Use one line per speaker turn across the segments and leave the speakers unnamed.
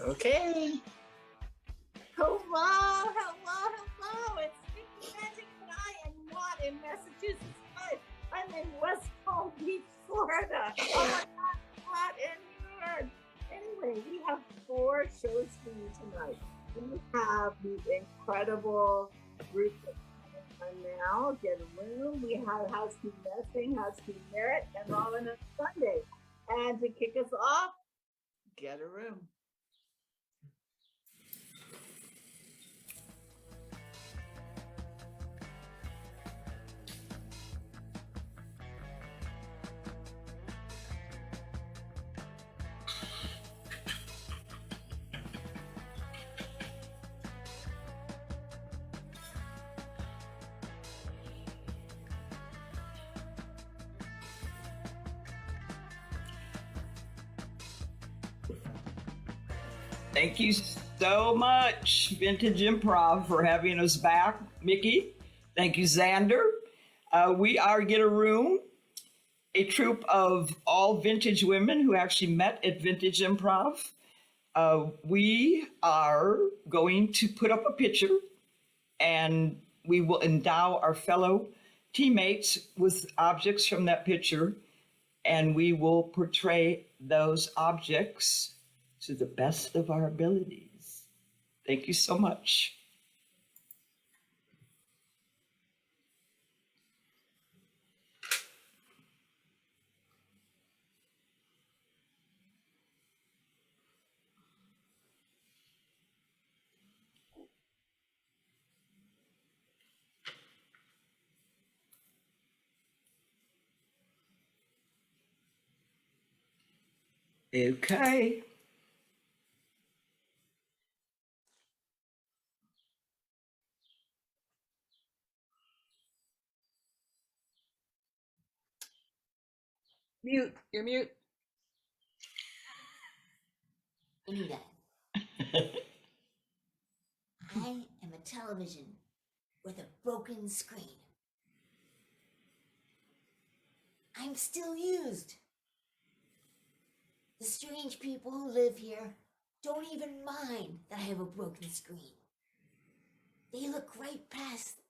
Okay. Hello, hello, hello. It's Vicky Magic and I am not in Massachusetts, but I'm in West Palm Beach, Florida. Oh my God, hot in here. Anyway, we have 4 shows for you tonight. We have the incredible group that's coming on now, Get a Room. We have Housekeeping Messing, Housekeeping Merit, and Robin on Sunday. And to kick us off, Get a Room.
Thank you so much, Vintage Improv, for having us back. Mickey, thank you, Xander. We are Get a Room, a troupe of all vintage women who actually met at Vintage Improv. We are going to put up a picture and we will endow our fellow teammates with objects from that picture, and we will portray those objects to the best of our abilities. Thank you so much. Okay.
Mute. You're mute.
Anita, I am a television with a broken screen. I'm still used. The strange people who live here don't even mind that I have a broken screen. They look right past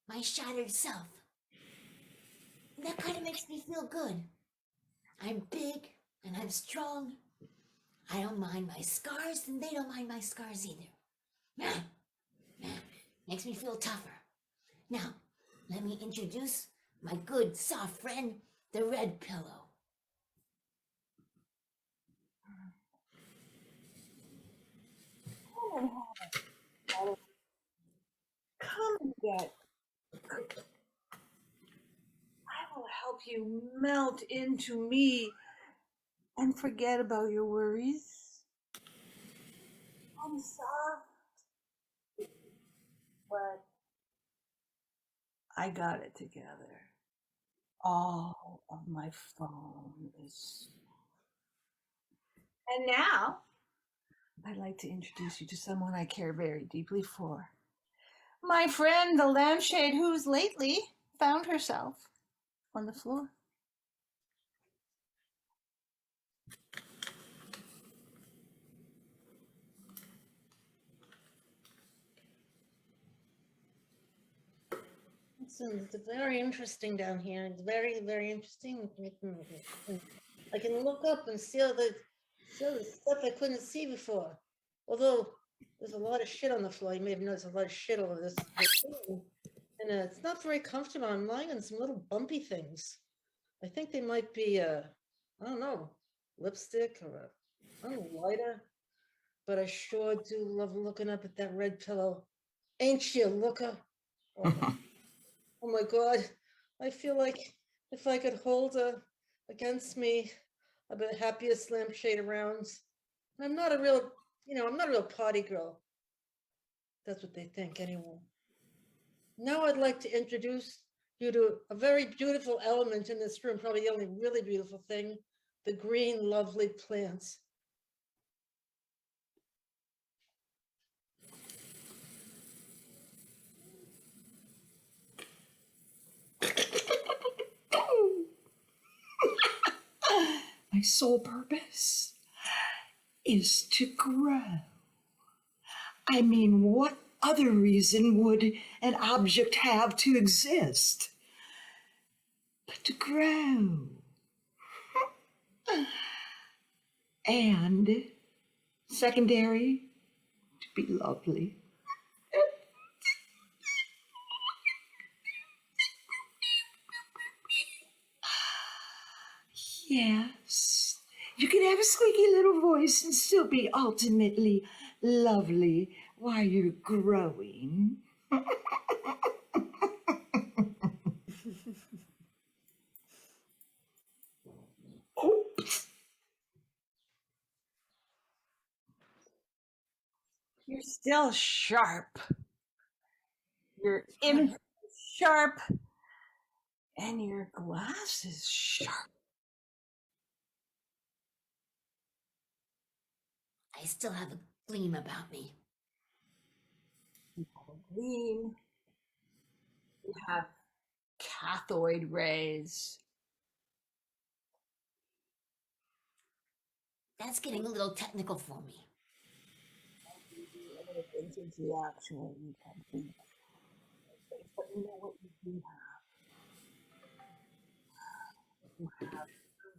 my shattered self. And that kind of makes me feel good. I'm big and I'm strong. I don't mind my scars and they don't mind my scars either. Makes me feel tougher. Now, let me introduce my good soft friend, the red pillow.
Come and get. I will help you melt into me and forget about your worries. I'm soft, but I got it together. All of my foam is. And now, I'd like to introduce you to someone I care very deeply for. My friend, the lampshade, who's lately found herself on the floor.
It's very interesting down here. It's very, very interesting. I can look up and see all the stuff I couldn't see before. Although there's a lot of shit on the floor. You may have noticed a lot of shit over this thing. And it's not very comfortable. I'm lying on some little bumpy things. I think they might be, I don't know, lipstick or a lighter. But I sure do love looking up at that red pillow. Ain't you, looker? Oh my God, I feel like if I could hold her against me, I'd be the happiest lampshade around. And I'm not a real, I'm not a real party girl. That's what they think anyway. Now I'd like to introduce you to a very beautiful element in this room, probably the only really beautiful thing, the green, lovely plants.
My sole purpose is to grow. I mean, what other reason would an object have to exist but to grow? And secondary, to be lovely. Yes, you can have a squeaky little voice and still be ultimately lovely while you're growing. Oops.
You're still sharp. Your image is sharp, and your glass is sharp.
I still have a gleam about me.
You have a gleam. You have cathode rays.
That's getting a little technical for me.
Vintage reaction. But you know what you do have? You have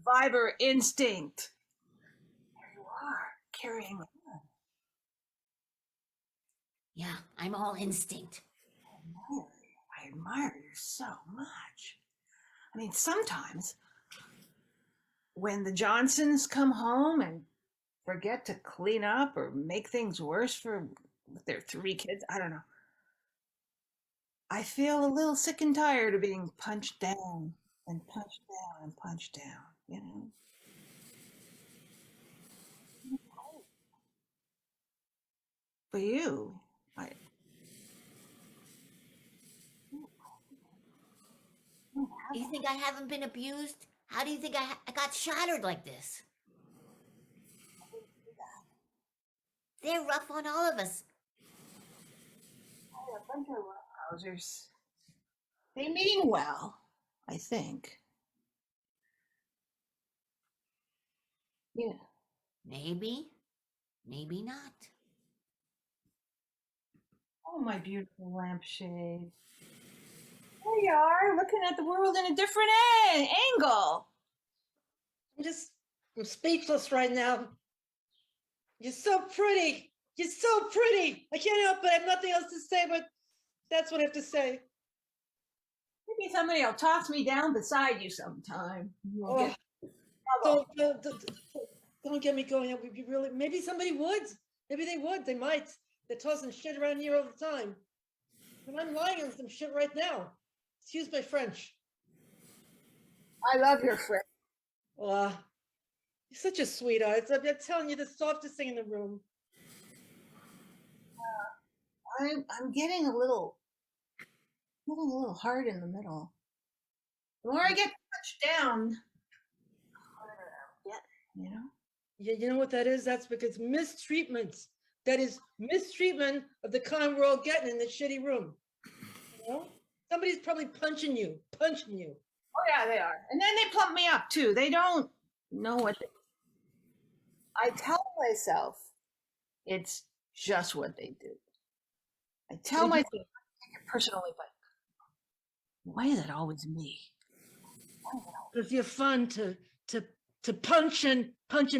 survivor instinct. There you are, carrying on.
Yeah, I'm all instinct.
I admire you so much. I mean, sometimes when the Johnsons come home and forget to clean up or make things worse for their 3 kids, I don't know. I feel a little sick and tired of being punched down and punched down and punched down, you know? For you, I
You think I haven't been abused? How do you think I got shattered like this? They're rough on all of us.
a bunch of roughhousers. They mean well, I think. Yeah.
Maybe, maybe not.
Oh, my beautiful lampshade. There you are, looking at the world in a different angle.
I'm speechless right now. You're so pretty. You're so pretty. I can't help it. I have nothing else to say, but that's what I have to say.
Maybe somebody will toss me down beside you sometime.
Oh, don't get me going. It would be really. Maybe somebody would. Maybe they would. They might. They're tossing shit around here all the time. And I'm lying on some shit right now. Excuse my French.
I love your friend.
You're such a sweetheart. I'm telling you, the softest thing in the room.
I'm getting a little hard in the middle. The more I get touched down, the harder I'll get, you know?
Yeah, you know what that is? That's because mistreatment. That is mistreatment of the kind we're all getting in this shitty room. You know? Somebody's probably punching you.
Oh yeah, they are. And then they pump me up too. They don't know what they I tell myself it's just what they do. I tell myself I take it personally, but why is it always me?
Because you're fun to punch and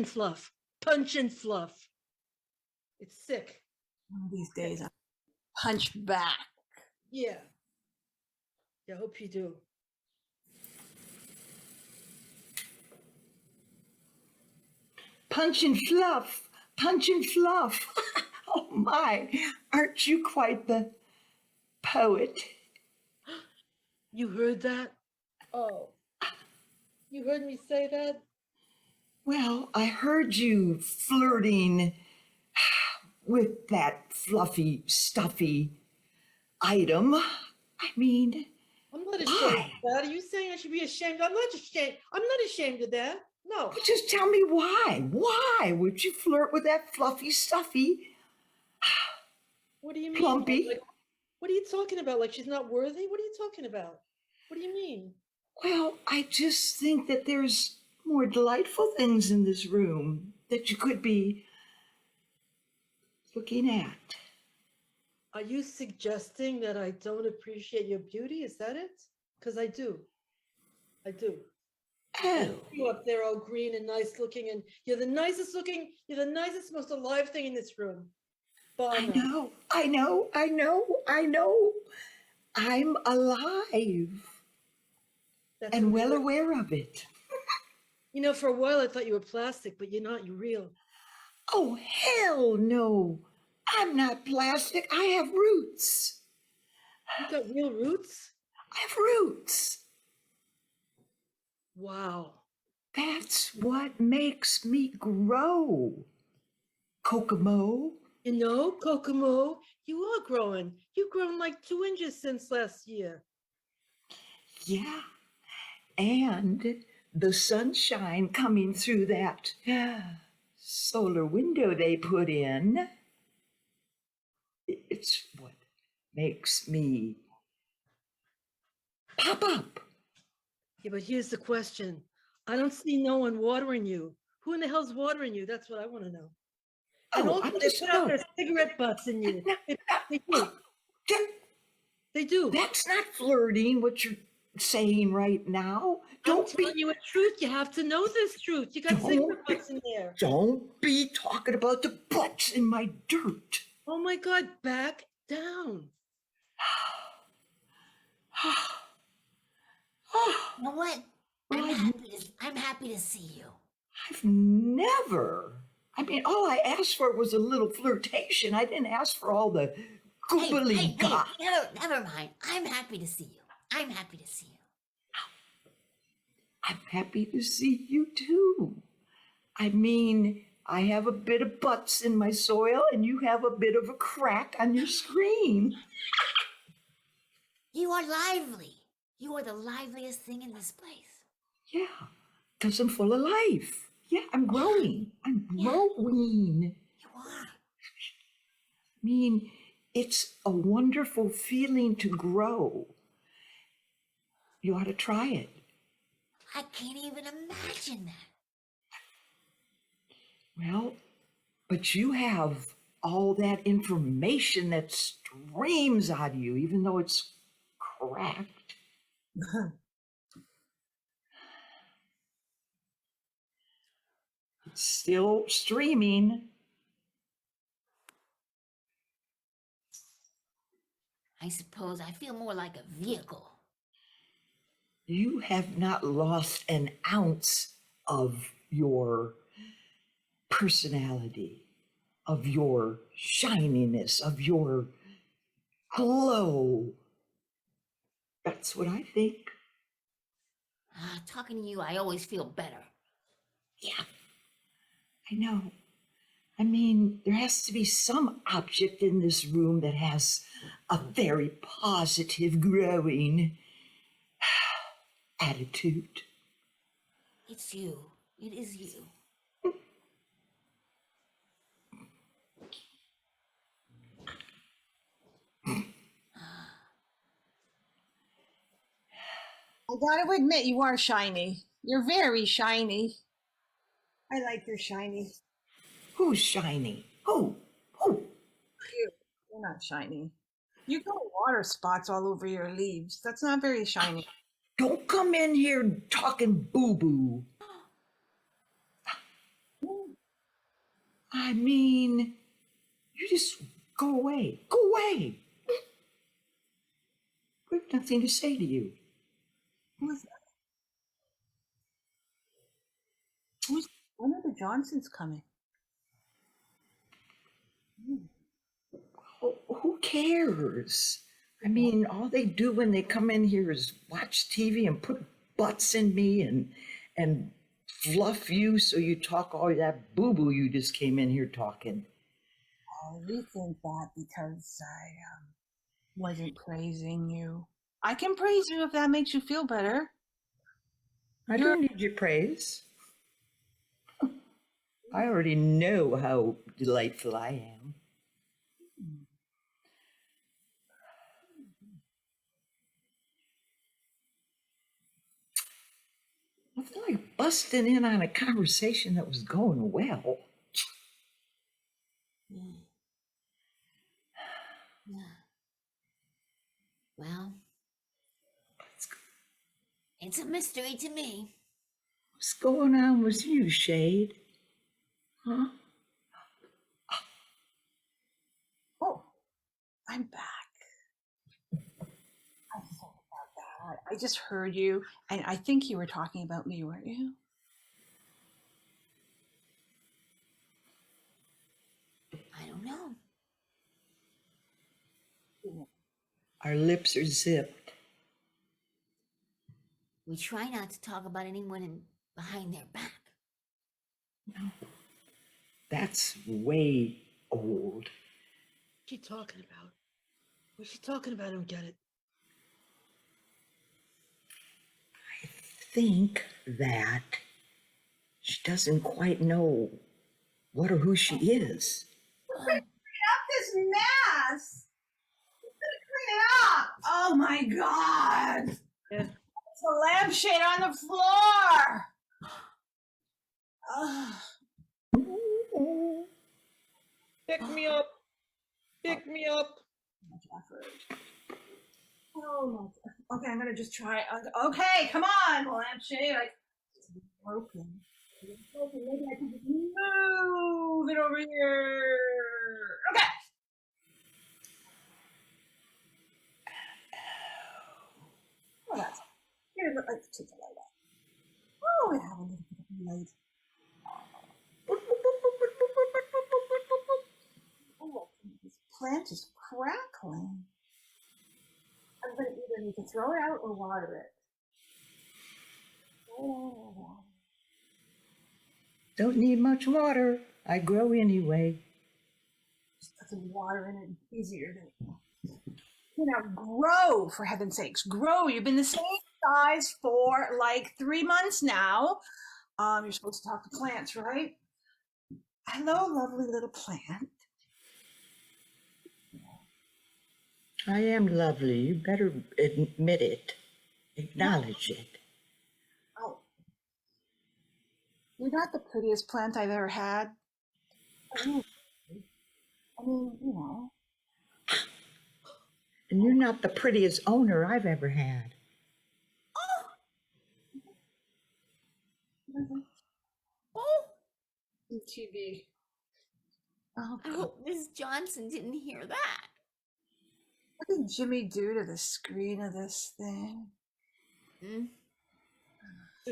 fluff. Punch and fluff. It's sick.
One of these days I punch back.
Yeah. I hope you do.
Punch and fluff, punch and fluff. Oh my, aren't you quite the poet?
You heard that? Oh. You heard me say that?
Well, I heard you flirting with that fluffy, stuffy item. I mean,
I'm not ashamed of that. Are you saying I should be ashamed? I'm not ashamed. I'm not ashamed of that. No.
just tell me why. Why would you flirt with that fluffy, stuffy,
What do you mean?
plumpy?
Like, what are you talking about? Like she's not worthy? What are you talking about? What do you mean?
Well, I just think that there's more delightful things in this room that you could be looking at?
Are you suggesting that I don't appreciate your beauty? Is that it? Because I do. I do.
Oh,
You up there all green and nice looking, and you're the nicest looking, you're the nicest, most alive thing in this room. Bar
I
none.
know, I know, I know, I know. I'm alive
That's
and well
amazing.
aware of it.
You know, for a while I thought you were plastic, but you're not, you're real.
Oh, hell no. I'm not plastic. I have roots.
You got real roots?
I have roots.
Wow.
That's what makes me grow. Kokomo.
You know, Kokomo, you are growing. You've grown like 2 inches since last year.
Yeah. And the sunshine coming through that solar window they put in, it's what makes me pop up.
Yeah, but here's the question. I don't see no one watering you. Who in the hell's watering you? That's what I want to know. And
Oh,
also,
I'm
they
just
put out
no,
their cigarette butts in you.
no,
They do.
that-
They do.
that's not flirting what you're saying right now.
I'm
Don't be
telling you a truth. You have to know this truth. You got cigarette butts in there.
don't be talking about the butts in my dirt.
Oh my God, back down.
You know what?
Well,
I'm happy to see you.
I've never. I mean, all I asked for was a little flirtation. I didn't ask for all the googly gop.
Never mind. I'm happy to see you. I'm happy to see you.
I'm happy to see you too. I mean, I have a bit of butts in my soil, and you have a bit of a crack on your screen.
You are lively. You are the liveliest thing in this place.
Yeah, because I'm full of life. Yeah, I'm growing. I'm growing.
You are.
I mean, it's a wonderful feeling to grow. You ought to try it.
I can't even imagine that.
Well, but you have all that information that streams out of you, even though it's cracked. It's still streaming.
I suppose I feel more like a vehicle.
You have not lost an ounce of your personality, of your shininess, of your glow. That's what I think.
Talking to you, I always feel better.
Yeah, I know. I mean, there has to be some object in this room that has a very positive, growing attitude.
It's you. It is you.
I gotta admit, you are shiny. You're very shiny. I like your shiny.
Who's shiny? Who? Who?
You. You're not shiny. You got water spots all over your leaves. That's not very shiny.
Don't come in here talking boo-boo. I mean, you just go away. Go away. We have nothing to say to you.
Who's that? When are the Johnsons coming?
Who cares? I mean, all they do when they come in here is watch TV and put butts in me and fluff you so you talk all that boo-boo you just came in here talking.
Oh, you think that because I wasn't praising you. I can praise you if that makes you feel better.
I don't need your praise. I already know how delightful I am. I feel like busting in on a conversation that was going well.
It's a mystery to me.
What's going on with you, Shade? Huh?
Oh, I'm back. I'm sorry about that. I just heard you, and I think you were talking about me, weren't you?
I don't know.
Our lips are zipped.
We try not to talk about anyone behind their back.
No, that's way old.
What's she talking about? What's she talking about? I don't get it.
I think that she doesn't quite know what or who she is.
Clean up this mess. Clean it up. Oh my God.
Yeah.
It's a lampshade on the floor. Ugh.
Pick me up. Pick me up.
Much effort. Oh my God. Okay, I'm gonna just try. Okay, come on, lampshade. It's broken. It's broken. Maybe I can just move it over here. Okay. Oh, that's here. Let's take the light off. Oh, we have a little bit of light. Oh, this plant is crackling. I'm going to either need to throw it out or water it. Oh.
Don't need much water. I grow anyway.
Just put some water in it, easier than grow, for heaven's sakes. Grow. You've been the same size for like 3 months now. You're supposed to talk to plants, right? Hello, lovely little plant.
I am lovely. You better admit it. Acknowledge it.
Oh, you're not the prettiest plant I've ever had. I mean, you know.
And you're not the prettiest owner I've ever had.
Oh,
TV. Oh,
I
God.
hope Miss Johnson didn't hear that.
What did Jimmy do to the screen of this thing?
This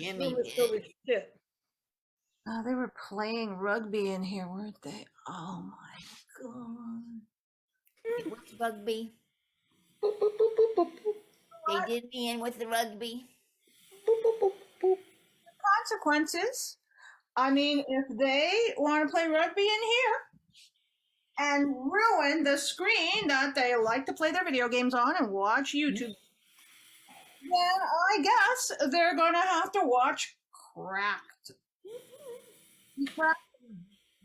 Jimmy
room is
did.
filled with shit.
Oh, they were playing rugby in here, weren't they? Oh my God.
It was rugby. They did me in with the rugby.
Consequences. I mean, if they want to play rugby in here and ruin the screen that they like to play their video games on and watch YouTube, then I guess they're going to have to watch Cracked.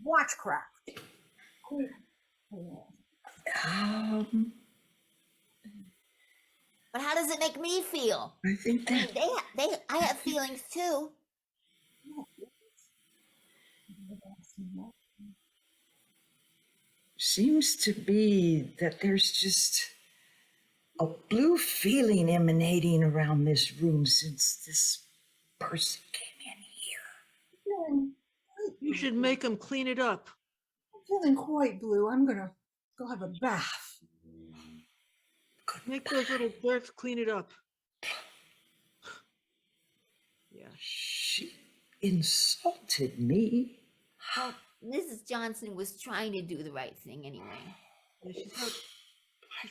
Watch Cracked.
But how does it make me feel?
I think
I mean,
that
I have feelings too.
seems to be that there's just a blue feeling emanating around this room since this person came in here.
You should make them clean it up.
I'm feeling quite blue. I'm going to go have a bath.
Make those little dirts clean it up. Yeah.
She insulted me.
Well, Mrs. Johnson was trying to do the right thing anyway.
Yeah, she's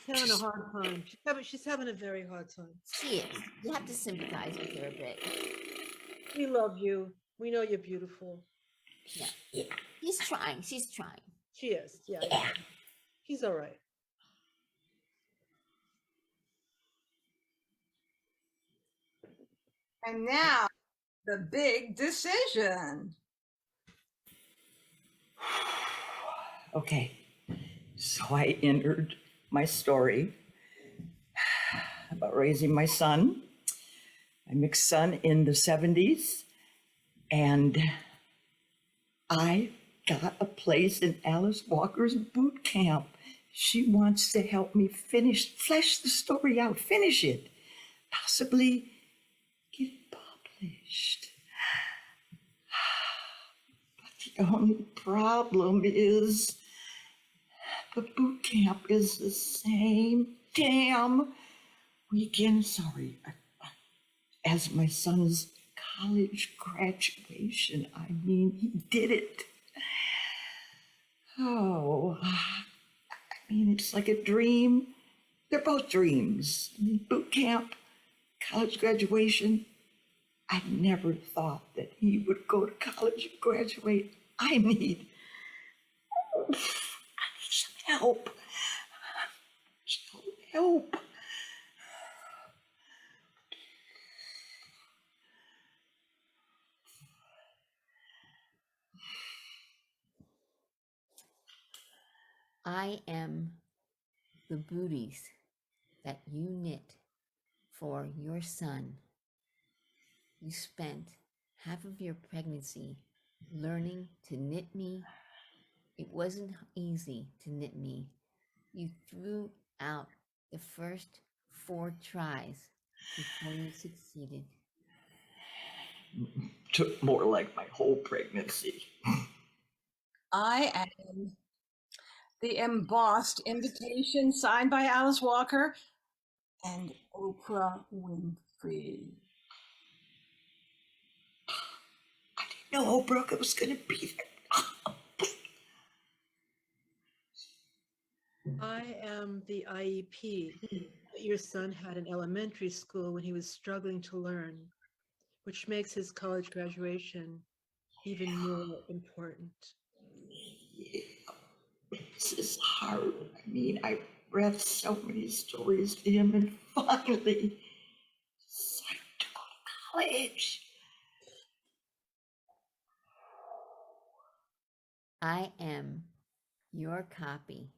having a hard time. She's having a very hard time.
She is. You have to sympathize with her a bit.
We love you. We know you're beautiful.
Yeah. She's trying. She's trying.
She is. Yeah. She's all right.
And now, the big decision.
Okay, so I entered my story about raising my son, my mixed son in the 70s, and I got a place in Alice Walker's boot camp. She wants to help me flesh the story out, finish it, possibly get accomplished. But the only problem is the boot camp is the same damn weekend, as my son's college graduation. I mean, he did it. Oh, I mean, it's like a dream. They're both dreams. Boot camp, college graduation. I never thought that he would go to college and graduate. I need some help. Some help.
I am the booties that you knit for your son. You spent half of your pregnancy learning to knit me. It wasn't easy to knit me. You threw out the first 4 tries before you succeeded.
Took more like my whole pregnancy.
I am the embossed invitation signed by Alice Walker and Oprah Winfrey.
I didn't know Oprah was going to be there.
I am the IEP that your son had in elementary school when he was struggling to learn, which makes his college graduation even more important.
Yeah, this is hard. I mean, I read so many stories to him, and finally decided to go to college.
I am your copy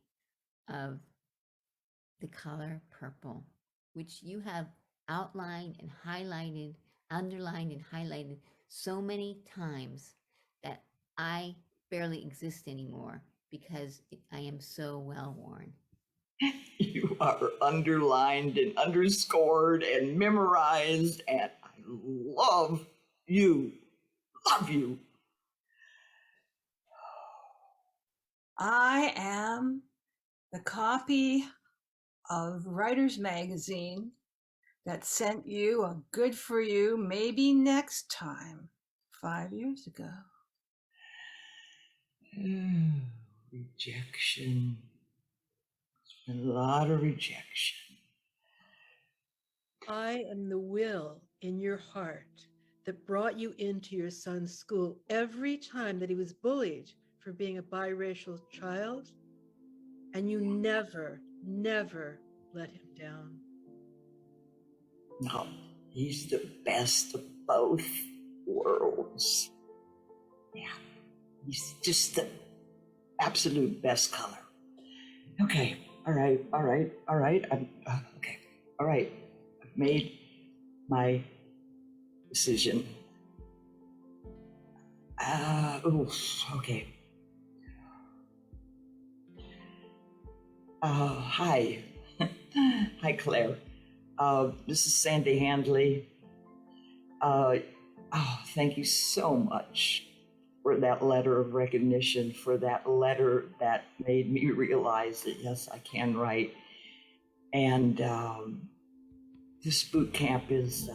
of The Color Purple, which you have outlined and highlighted, underlined and highlighted so many times that I barely exist anymore because I am so well worn.
You are underlined and underscored and memorized, and I love you. Love you.
I am the copy of Writer's Magazine that sent you a good for you, maybe next time, 5 years ago.
Rejection. There's been a lot of rejection.
I am the will in your heart that brought you into your son's school every time that he was bullied for being a biracial child, and you never, never let him down.
No, he's the best of both worlds. Yeah, he's just the absolute best color. Okay, all right. Okay, all right. I've made my decision. Okay. Hi. Hi, Claire. This is Sandy Handley. Thank you so much for that letter of recognition, for that letter that made me realize that, yes, I can write. And this boot camp is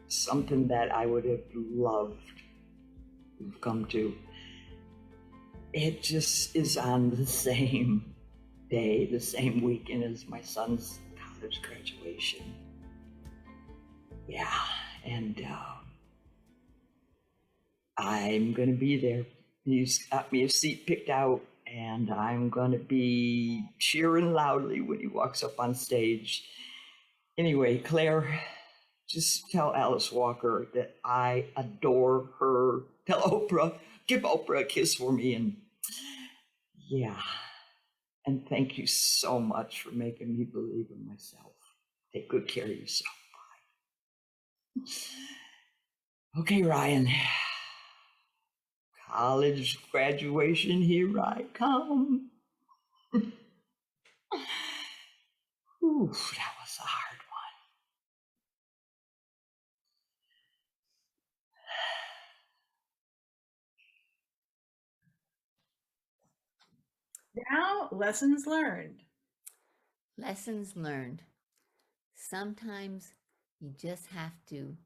something that I would have loved to come to. It just is on the same day, the same weekend as my son's college graduation. Yeah, and I'm gonna be there. He's got me a seat picked out, and I'm gonna be cheering loudly when he walks up on stage. Anyway, Claire, just tell Alice Walker that I adore her. Tell Oprah, give Oprah a kiss for me, and yeah. And thank you so much for making me believe in myself. Take good care of yourself. Bye. Okay, Ryan. College graduation, here I come. Ooh, that was hard.
Now, lessons learned.
Lessons learned. Sometimes you just have to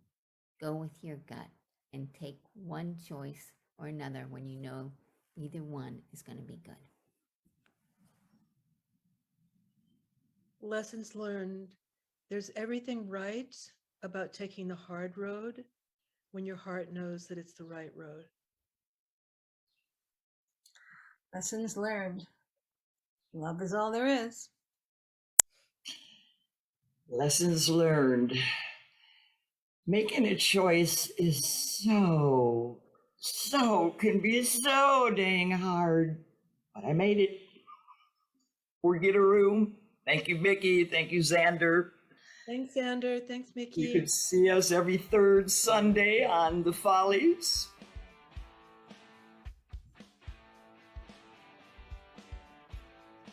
go with your gut and take one choice or another when you know either one is going to be good.
Lessons learned. There's everything right about taking the hard road when your heart knows that it's the right road.
Lessons learned. Love is all there is.
Lessons learned. Making a choice is can be so dang hard. But I made it. We'll get a room. Thank you, Mickey. Thank you, Xander.
Thanks, Xander. Thanks, Mickey.
You can see us every third Sunday on the Follies.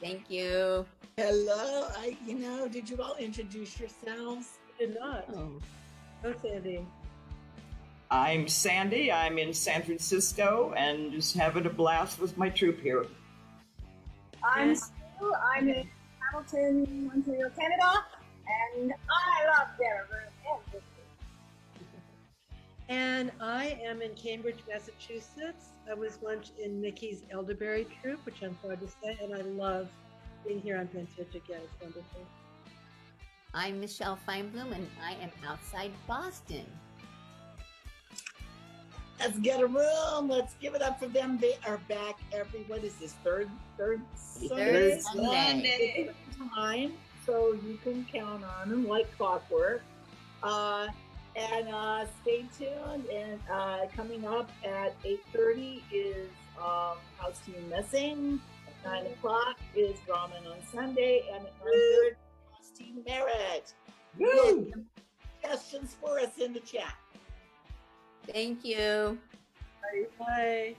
Thank you.
Hello. Did you all introduce yourselves?
Did not.
Oh,
Go, Sandy.
I'm Sandy. I'm in San Francisco and just having a blast with my troop here.
I'm Sue. I'm in Hamilton, Ontario, Canada, and I love Dara Room and
And I am in Cambridge, Massachusetts. I was once in Mickey's elderberry troop, which I'm proud to say, and I love being here on Vintage again. It's wonderful.
I'm Michelle Feinblum, and I am outside Boston.
Let's get a room. Let's give it up for them. They are back what is this, third Sunday?
Third Sunday.
Time, so you can count on them like clockwork. And stay tuned. And coming up at 8:30 is House Team Missing. At 9 o'clock is Ramen on Sunday. And at 9:30, House Team Merit.
Woo!
Questions for us in the chat.
Thank you.
Bye.